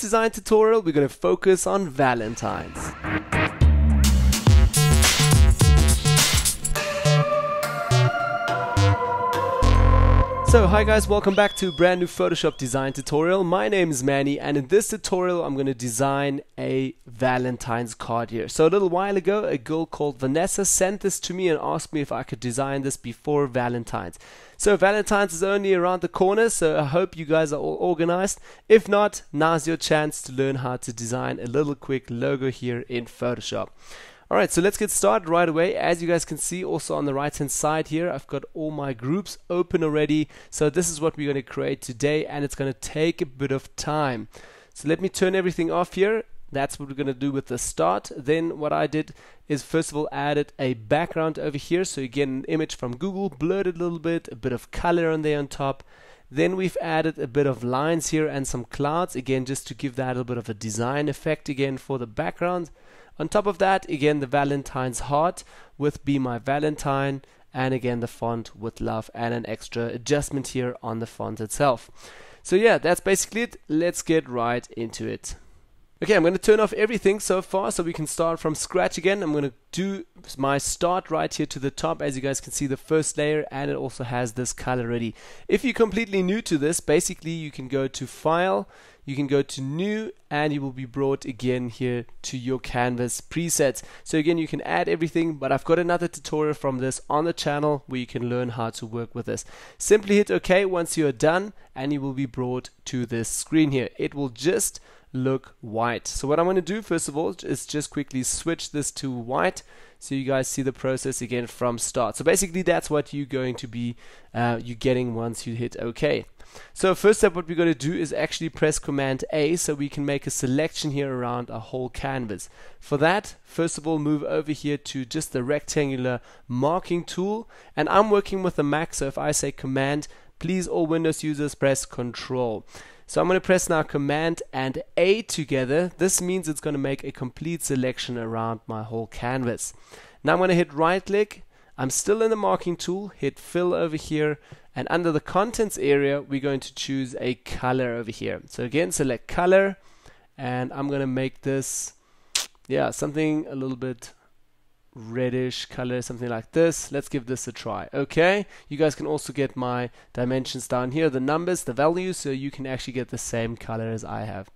design tutorial, we're going to focus on Valentines. So hi guys, welcome back to a brand new Photoshop design tutorial. My name is Manny, and in this tutorial I'm going to design a Valentine's card here. So a little while ago a girl called Vanessa sent this to me and asked me if I could design this before Valentine's. So Valentine's is only around the corner, so I hope you guys are all organized. If not, now's your chance to learn how to design a little quick logo here in Photoshop. Alright, so let's get started right away. As you guys can see also on the right hand side here, I've got all my groups open already. So this is what we're going to create today, and it's going to take a bit of time. So let me turn everything off here. That's what we're going to do with the start. Then what I did is first of all added a background over here. So you get an image from Google, blurred it a little bit, a bit of color on there on top. Then we've added a bit of lines here and some clouds, again just to give that a little bit of a design effect again for the background. On top of that, again, the Valentine's heart with Be My Valentine, and again the font with love and an extra adjustment here on the font itself. So yeah, that's basically it. Let's get right into it. Okay, I'm going to turn off everything so far so we can start from scratch again. I'm going to do my start right here to the top. As you guys can see, the first layer, and it also has this color ready. If you're completely new to this, basically you can go to File, you can go to New, and you will be brought again here to your canvas presets. So again, you can add everything, but I've got another tutorial from this on the channel where you can learn how to work with this. Simply hit OK once you're done, and you will be brought to this screen here. It will just look white. So what I'm going to do first of all is just quickly switch this to white so you guys see the process again from start. So basically that's what you're going to be you getting once you hit OK. So first step, what we're going to do is actually press Command A so we can make a selection here around our whole canvas. For that, first of all, move over here to just the rectangular marking tool, and I'm working with a Mac, so if I say Command, please all Windows users press Control. So I'm going to press now Command and A together. This means it's going to make a complete selection around my whole canvas. Now I'm going to hit right click. I'm still in the marking tool, hit fill over here, and under the contents area we're going to choose a color over here. So again, select color, and I'm going to make this something a little bit reddish color, something like this. Let's give this a try. Okay, you guys can also get my dimensions down here, the numbers, the values, so you can actually get the same color as I have.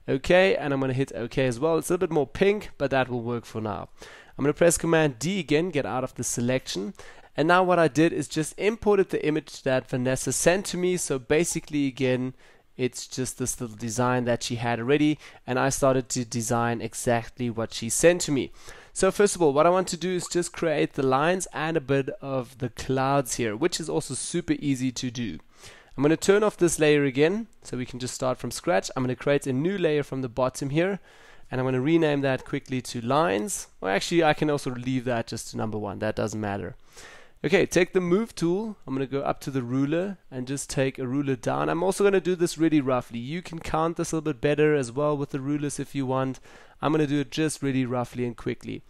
Okay, and I'm going to hit OK as well. It's a little bit more pink, but that will work for now. I'm going to press Command D again, get out of the selection, and now what I did is just imported the image that Vanessa sent to me. So basically again, it's just this little design that she had already, and I started to design exactly what she sent to me. So first of all, what I want to do is just create the lines and a bit of the clouds here, which is also super easy to do. I'm going to turn off this layer again so we can just start from scratch. I'm going to create a new layer from the bottom here, and I'm going to rename that quickly to lines. Or actually I can also leave that just to number 1, that doesn't matter. Okay, take the move tool. I'm going to go up to the ruler and just take a ruler down. I'm also going to do this really roughly. You can count this a little bit better as well with the rulers if you want. I'm going to do it just really roughly and quickly.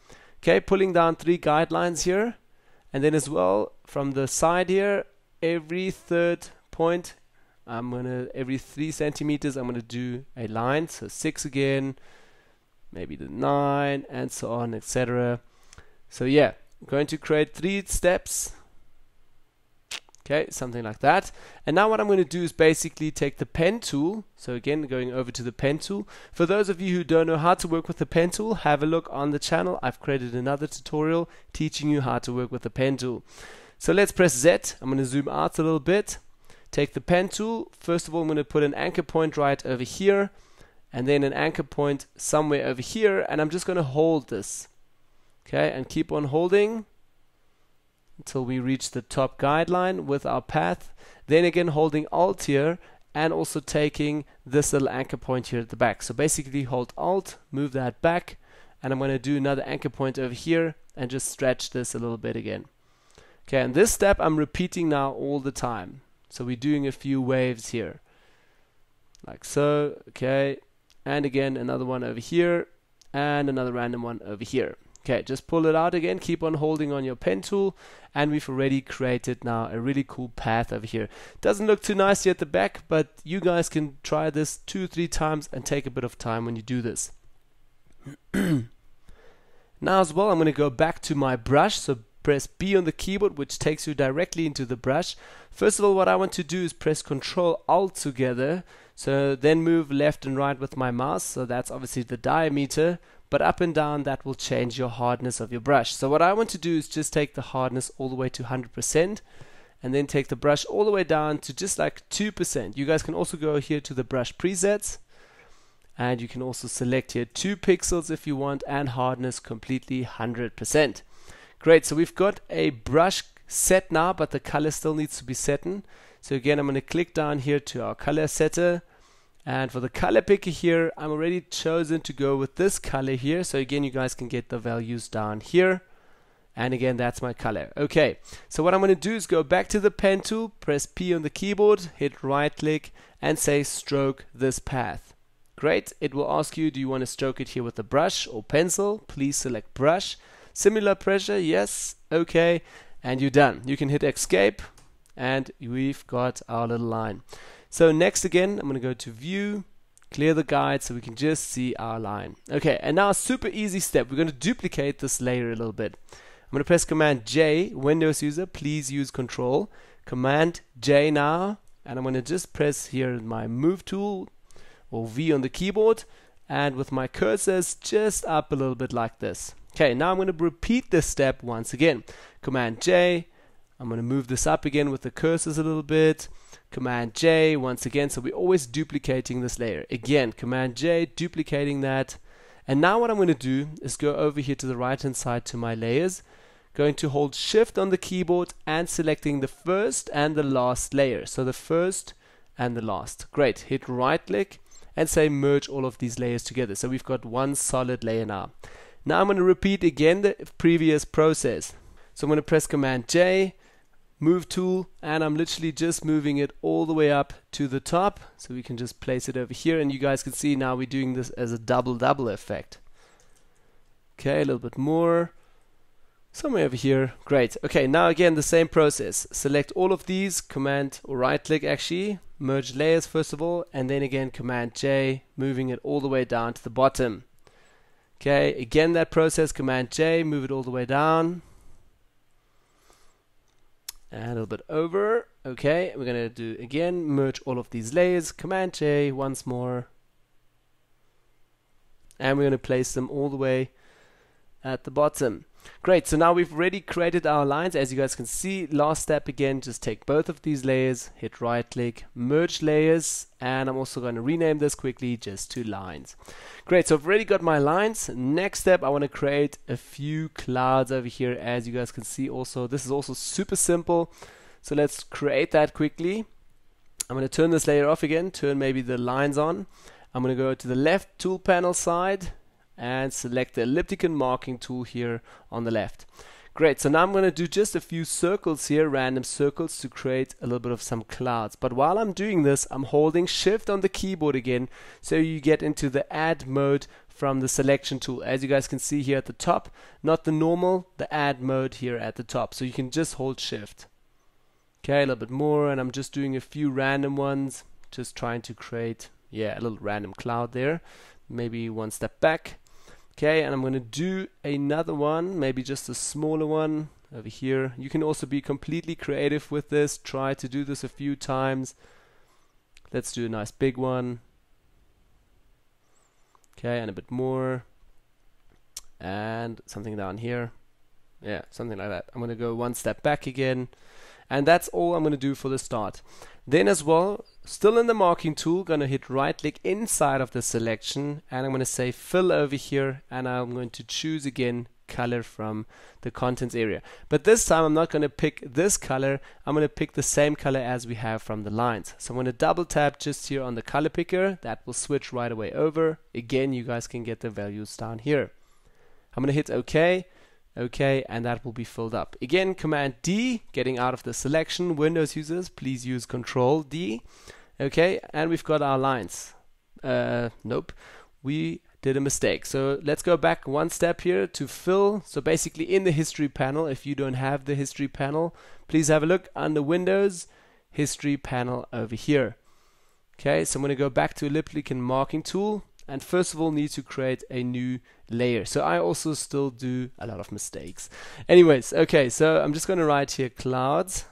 Okay, pulling down 3 guidelines here, and then as well from the side here, every third point, every 3 centimeters, I'm going to do a line. So 6 again, maybe the 9, and so on, etc. So yeah, I'm going to create 3 steps. Okay, something like that. And now what I'm going to do is basically take the pen tool. So again, going over to the pen tool. For those of you who don't know how to work with the pen tool, have a look on the channel. I've created another tutorial teaching you how to work with the pen tool. So let's press Z. I'm going to zoom out a little bit. Take the pen tool. First of all, I'm going to put an anchor point right over here, and then an anchor point somewhere over here, and I'm just going to hold this. Okay, and keep on holding until we reach the top guideline with our path. Then again, holding Alt here, and also taking this little anchor point here at the back. So basically hold Alt, move that back, and I'm going to do another anchor point over here and just stretch this a little bit again. Okay, and this step I'm repeating now all the time. So we're doing a few waves here, like so. Okay, and again another one over here, and another random one over here. Okay, just pull it out again, keep on holding on your pen tool, and we've already created now a really cool path over here. Doesn't look too nice at the back, but you guys can try this 2-3 times and take a bit of time when you do this. Now as well, I'm going to go back to my brush, so press B on the keyboard, which takes you directly into the brush. First of all, what I want to do is press Ctrl Alt together, so then move left and right with my mouse, so that's obviously the diameter, but up and down that will change your hardness of your brush. So what I want to do is just take the hardness all the way to 100% and then take the brush all the way down to just like 2%. You guys can also go here to the brush presets, and you can also select here 2 pixels if you want, and hardness completely 100%. Great, so we've got a brush set now, but the color still needs to be set in. So again, I'm going to click down here to our color setter, and for the color picker here, I'm already chosen to go with this color here. So again, you guys can get the values down here, and again, that's my color. Okay, so what I'm going to do is go back to the pen tool, press P on the keyboard, hit right click, and say stroke this path. Great, it will ask you, do you want to stroke it here with a brush or pencil? Please select brush. Similar pressure, yes, okay, and you're done. You can hit escape, and we've got our little line. So next again, I'm going to go to view, clear the guide so we can just see our line. Okay, and now a super easy step. We're going to duplicate this layer a little bit. I'm going to press Command J. Windows user, please use Control. Command J now, and I'm going to just press here my move tool or V on the keyboard, and with my cursors just up a little bit like this. Okay, now I'm going to repeat this step once again. Command J. I'm going to move this up again with the cursors a little bit. Command J once again, so we're always duplicating this layer. Again, Command J, duplicating that. And now what I'm going to do is go over here to the right hand side to my layers, going to hold Shift on the keyboard and selecting the first and the last layer. So the first and the last. Great, hit right click and say merge all of these layers together. So we've got one solid layer now. Now I'm going to repeat again the previous process. So I'm going to press Command J, move tool, and I'm literally just moving it all the way up to the top, so we can just place it over here, and you guys can see now we're doing this as a double effect. Okay, a little bit more, somewhere over here. Great. Okay, now again the same process. Select all of these, command or right click actually, merge layers first of all, and then again Command J, moving it all the way down to the bottom. Okay, again that process, Command J, move it all the way down. And a little bit over. Okay, we're going to do again, merge all of these layers, Command J once more. And we're going to place them all the way at the bottom. Great, so now we've already created our lines. As you guys can see, last step again, just take both of these layers, hit right click, merge layers, and I'm also going to rename this quickly just to lines. Great, so I've already got my lines. Next step, I want to create a few clouds over here. As you guys can see also, this is also super simple. So let's create that quickly. I'm going to turn this layer off again, turn maybe the lines on. I'm going to go to the left tool panel side and select the elliptic marking tool here on the left. Great, so now I'm going to do just a few circles here, random circles, to create a little bit of some clouds. But while I'm doing this, I'm holding Shift on the keyboard again, so you get into the add mode from the selection tool. As you guys can see here at the top, not the normal, the add mode here at the top. So you can just hold Shift. Okay, a little bit more, and I'm just doing a few random ones, just trying to create, yeah, a little random cloud there. Maybe one step back. Okay, and I'm going to do another one, maybe just a smaller one over here. You can also be completely creative with this. Try to do this a few times. Let's do a nice big one. Okay, and a bit more. And something down here. Yeah, something like that. I'm going to go one step back again. And that's all I'm going to do for the start. Then as well, still in the marking tool, going to hit right click inside of the selection, and I'm going to say fill over here, and I'm going to choose again color from the contents area. But this time I'm not going to pick this color, I'm going to pick the same color as we have from the lines. So I'm going to double tap just here on the color picker, that will switch right away over. Again, you guys can get the values down here. I'm going to hit OK. Okay, and that will be filled up. Again, Command D, getting out of the selection. Windows users, please use Control D. Okay, and we've got our lines. Nope. We did a mistake. So let's go back one step here to fill. So basically in the history panel, if you don't have the history panel, please have a look under Windows, history panel over here. Okay, so I'm going to go back to elliptic and marking tool, and first of all need to create a new layer. So I also still do a lot of mistakes. Anyways, okay, so I'm just going to write here clouds,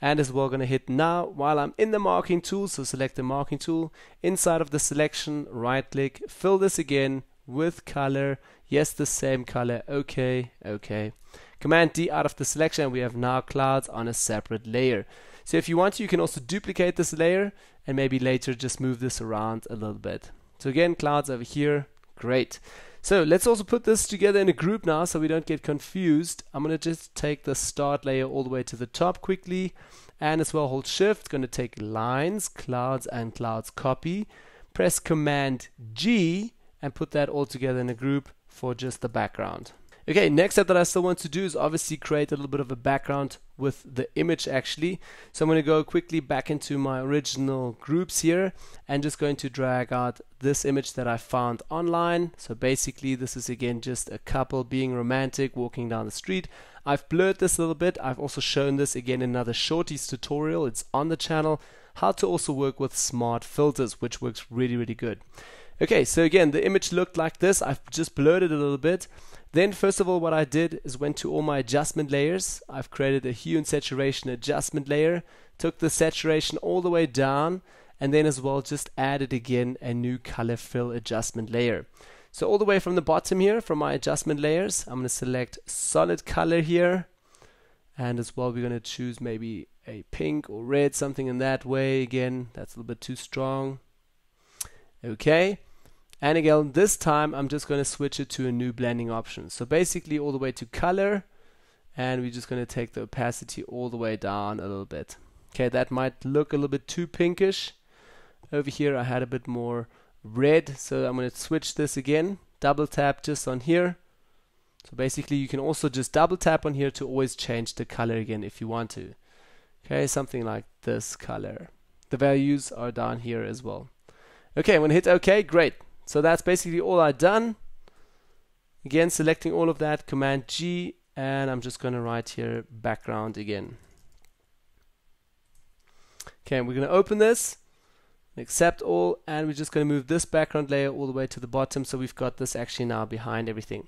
and as well going to hit now while I'm in the marking tool. So select the marking tool, inside of the selection, right click, fill this again with color. Yes, the same color. Okay, okay. Command D out of the selection, and we have now clouds on a separate layer. So if you want to, you can also duplicate this layer and maybe later just move this around a little bit. So again, clouds over here. Great. So let's also put this together in a group now so we don't get confused. I'm going to just take the start layer all the way to the top quickly, and as well hold shift. Going to take lines, clouds, and clouds copy. Press Command G and put that all together in a group for just the background. Okay, next step that I still want to do is obviously create a little bit of a background with the image actually. So I'm going to go quickly back into my original groups here and just going to drag out this image that I found online. So basically this is again just a couple being romantic walking down the street. I've blurred this a little bit. I've also shown this again in another shorties tutorial. It's on the channel, how to also work with smart filters, which works really, really good. Okay, so again, the image looked like this. I've just blurred it a little bit. Then first of all, what I did is went to all my adjustment layers. I've created a hue and saturation adjustment layer, took the saturation all the way down, and then as well just added again a new color fill adjustment layer. So all the way from the bottom here, from my adjustment layers, I'm going to select solid color here, and as well we're going to choose maybe a pink or red, something in that way. Again, that's a little bit too strong. Okay. And again, this time I'm just going to switch it to a new blending option. So basically all the way to color, and we're just going to take the opacity all the way down a little bit. Okay, that might look a little bit too pinkish. Over here I had a bit more red, so I'm going to switch this again. Double tap just on here. So basically you can also just double tap on here to always change the color again if you want to. Okay, something like this color. The values are down here as well. Okay, I'm going to hit OK. Great. So that's basically all I've done. Again, selecting all of that, Command G, and I'm just going to write here background again. Okay, we're going to open this, accept all, and we're just going to move this background layer all the way to the bottom, so we've got this actually now behind everything.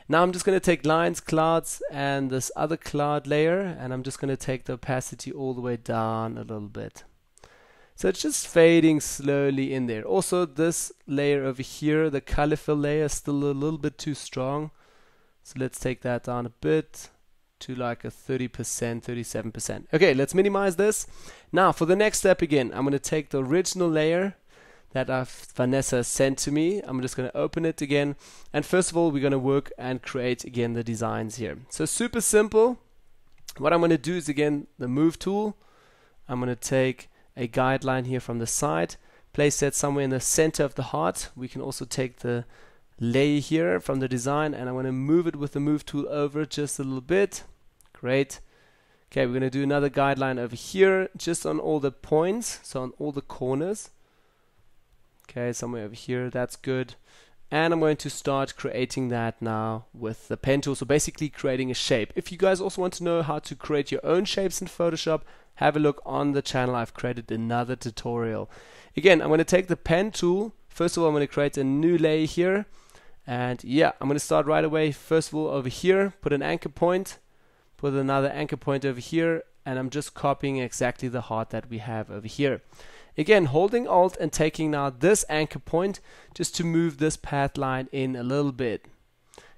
Now I'm just going to take lines, clouds, and this other cloud layer, and I'm just going to take the opacity all the way down a little bit. So it's just fading slowly in there. Also this layer over here, the color fill layer, is still a little bit too strong. So let's take that down a bit to like a 30%, 37%. Okay, let's minimize this. Now for the next step again, I'm going to take the original layer that Vanessa sent to me. I'm just going to open it again. And first of all, we're going to work and create again the designs here. So super simple. What I'm going to do is again the move tool. I'm going to take a guideline here from the side, place that somewhere in the center of the heart. We can also take the layer here from the design, and I'm going to move it with the move tool over just a little bit. Great. Okay, we're going to do another guideline over here just on all the points, so on all the corners. Okay, somewhere over here, that's good. And I'm going to start creating that now with the pen tool, so basically creating a shape. If you guys also want to know how to create your own shapes in Photoshop, have a look on the channel. I've created another tutorial. Again, I'm going to take the pen tool. First of all, I'm going to create a new layer here. And yeah, I'm going to start right away. First of all, over here, put an anchor point, put another anchor point over here, and I'm just copying exactly the heart that we have over here. Again, holding Alt and taking now this anchor point just to move this path line in a little bit.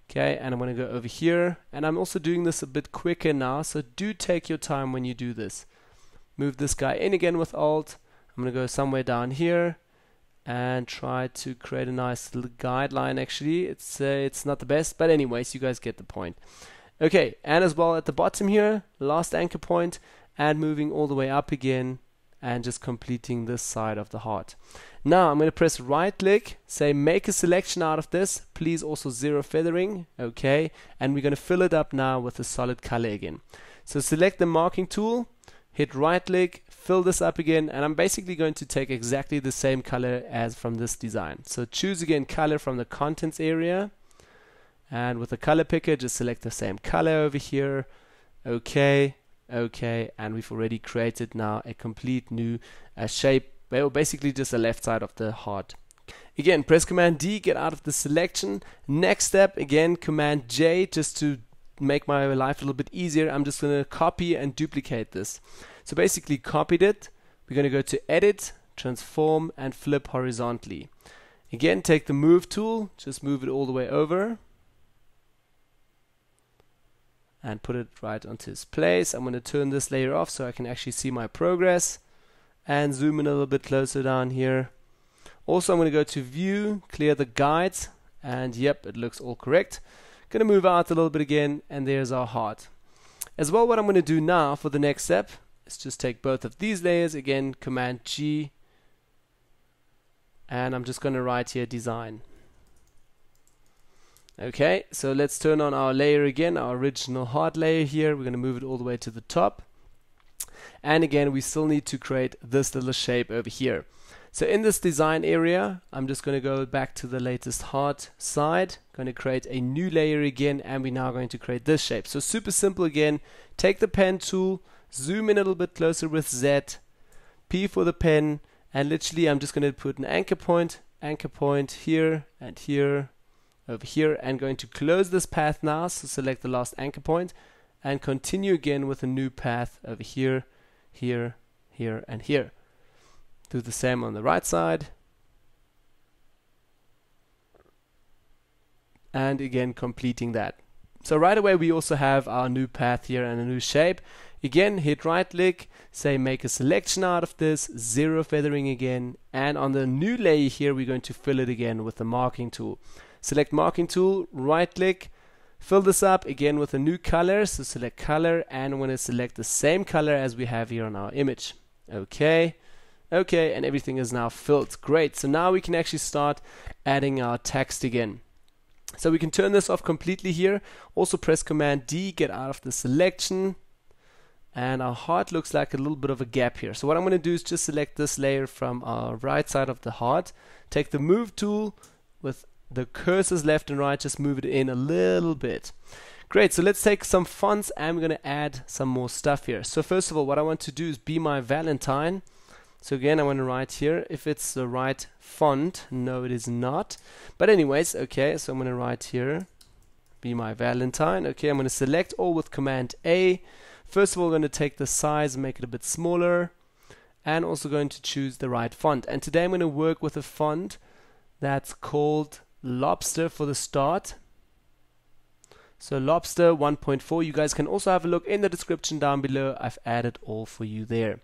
Okay, and I'm going to go over here, and I'm also doing this a bit quicker now, so do take your time when you do this. Move this guy in again with Alt. I'm going to go somewhere down here and try to create a nice little guideline. Actually, it's not the best, but anyways, you guys get the point. Okay, and as well at the bottom here, last anchor point, and moving all the way up again and just completing this side of the heart. Now I'm going to press right click, say make a selection out of this. Please also zero feathering. Okay, and we're going to fill it up now with a solid color again. So select the marking tool, hit right click, fill this up again, and I'm basically going to take exactly the same color as from this design. So choose again color from the contents area, and with the color picker just select the same color over here. Okay, and we've already created now a complete new shape, well, basically just the left side of the heart. Again, press Command D, get out of the selection. Next step, again Command J, just to make my life a little bit easier. I'm just going to copy and duplicate this. So basically copied it. We're going to go to Edit, Transform, and Flip horizontally. Again, take the Move tool, just move it all the way over and put it right onto its place. I'm going to turn this layer off so I can actually see my progress and zoom in a little bit closer down here. Also, I'm going to go to View, clear the guides, and yep, it looks all correct. Going to move out a little bit again, and there's our heart. As well, what I'm going to do now for the next step is just take both of these layers, again Command G, and I'm just going to write here design. Okay, so let's turn on our layer again, our original heart layer here. We're going to move it all the way to the top. And again, we still need to create this little shape over here. So in this design area, I'm just going to go back to the latest heart side, going to create a new layer again, and we're now going to create this shape. So super simple again, take the pen tool, zoom in a little bit closer with Z, P for the pen, and literally I'm just going to put an anchor point here and here, over here, and going to close this path now, so select the last anchor point, and continue again with a new path over here, here, here, and here. Do the same on the right side, and again completing that. So right away we also have our new path here and a new shape. Again, hit right click, say make a selection out of this, zero feathering again, and on the new layer here we're going to fill it again with the marking tool. Select marking tool, right click, fill this up again with a new color, so select color, and I'm going to select the same color as we have here on our image. Okay, and everything is now filled. Great, so now we can actually start adding our text again. So we can turn this off completely here. Also press Command D, get out of the selection, and our heart looks like a little bit of a gap here. So what I'm going to do is just select this layer from our right side of the heart, take the Move tool with the cursors left and right, just move it in a little bit. Great, so let's take some fonts and we're going to add some more stuff here. So first of all, what I want to do is Be My Valentine. So again, I want to write here if it's the right font. No, it is not. But anyways, okay, so I'm going to write here Be My Valentine. Okay, I'm going to select all with Command A. First of all, I'm going to take the size and make it a bit smaller, and also going to choose the right font. And today I'm going to work with a font that's called Lobster for the start. So Lobster 1.4. You guys can also have a look in the description down below. I've added all for you there.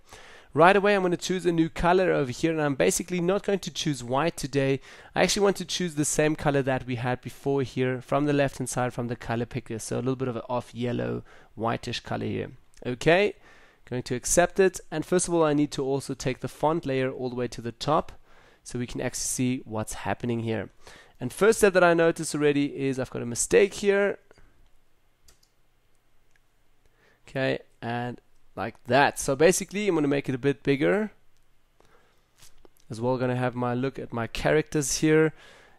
Right away I'm going to choose a new color over here, and I'm basically not going to choose white today. I actually want to choose the same color that we had before here from the left hand side from the color picker. So a little bit of an off yellow whitish color here. Okay, going to accept it, and first of all I need to also take the font layer all the way to the top so we can actually see what's happening here. And first step that I noticed already is I've got a mistake here. Okay, and like that. So basically I'm going to make it a bit bigger. As well, going to have my look at my characters here.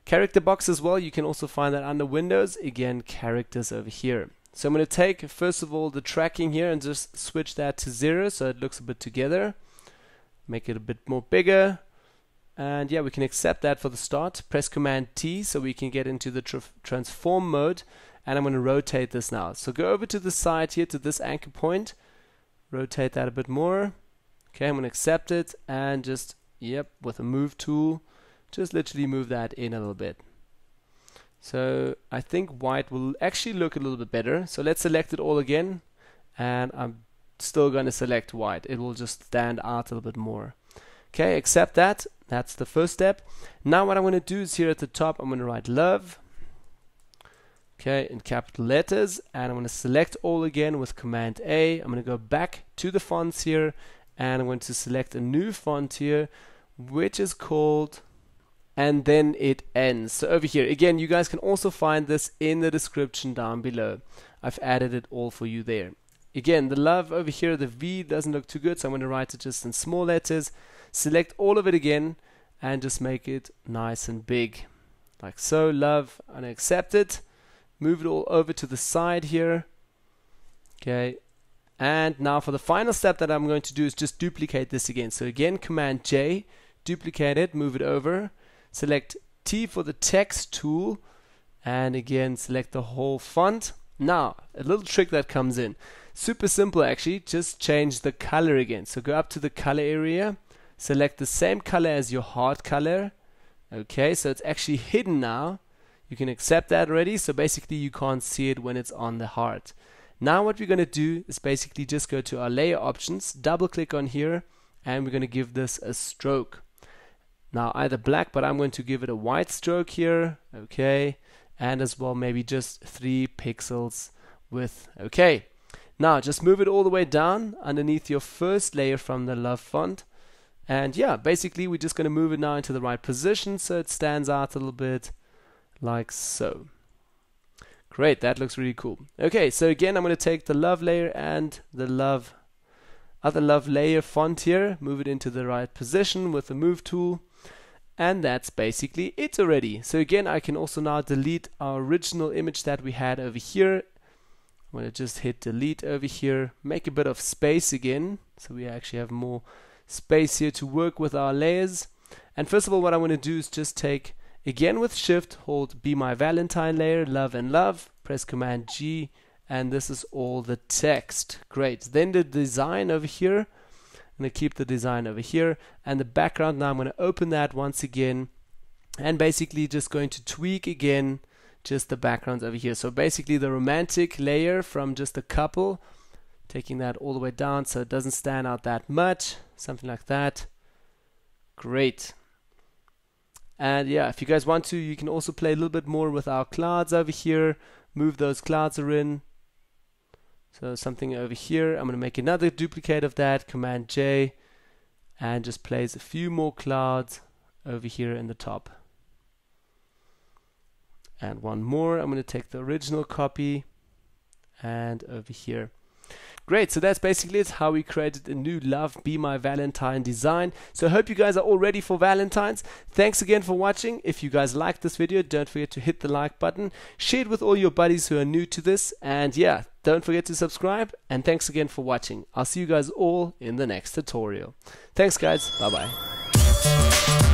Character box as well, you can also find that under Windows. Again, characters over here. So I'm going to take first of all the tracking here and just switch that to 0 so it looks a bit together. Make it a bit more bigger. And yeah, we can accept that for the start. Press Command T so we can get into the transform mode. And I'm going to rotate this now. So go over to the side here to this anchor point. Rotate that a bit more. Okay, I'm going to accept it and just, yep, with a move tool, just literally move that in a little bit. So I think white will actually look a little bit better. So let's select it all again, and I'm still going to select white. It will just stand out a little bit more. Okay, accept that. That's the first step. Now what I'm going to do is here at the top, I'm going to write love. Okay, in capital letters, and I'm going to select all again with Command A. I'm going to go back to the fonts here, and I'm going to select a new font here, which is called, and then it ends. So over here, again, you guys can also find this in the description down below. I've added it all for you there. again, the love over here, the V doesn't look too good, so I'm going to write it just in small letters. Select all of it again and just make it nice and big. Like so, love, and accept it. Move it all over to the side here. Okay. And now for the final step that I'm going to do is just duplicate this again. So again, Command J, duplicate it, move it over. Select T for the text tool. And again, select the whole font. Now, a little trick that comes in. Super simple actually, just change the color again. So go up to the color area, select the same color as your heart color. Okay, so it's actually hidden now. You can accept that already, so basically you can't see it when it's on the heart. Now what we're going to do is basically just go to our layer options, double click on here, and we're going to give this a stroke. Now either black, but I'm going to give it a white stroke here. Okay, and as well maybe just 3 pixels width. Okay, now just move it all the way down underneath your first layer from the love font. And yeah, basically we're just going to move it now into the right position so it stands out a little bit like so. Great, that looks really cool. Okay, so again I'm going to take the love layer and the other love layer font here, move it into the right position with the move tool, and that's basically it already. So again, I can also now delete our original image that we had over here. I'm going to just hit delete over here, make a bit of space again so we actually have more space here to work with our layers. And first of all, what I want to do is just take, again with shift, hold Be My Valentine layer, love and love, press Command G, and this is all the text. Great. Then the design over here, I'm going to keep the design over here, and the background, now I'm going to open that once again, and basically just going to tweak again just the backgrounds over here. So basically the romantic layer from just a couple, taking that all the way down so it doesn't stand out that much, something like that. Great. And yeah, if you guys want to, you can also play a little bit more with our clouds over here, move those clouds in. So something over here, I'm going to make another duplicate of that, Command J, and just place a few more clouds over here in the top. And one more, I'm going to take the original copy and over here. Great, so that's basically it, how we created a new Love Be My Valentine design. So I hope you guys are all ready for Valentine's. Thanks again for watching. If you guys liked this video, don't forget to hit the like button. Share it with all your buddies who are new to this. And yeah, don't forget to subscribe. And thanks again for watching. I'll see you guys all in the next tutorial. Thanks guys, bye bye.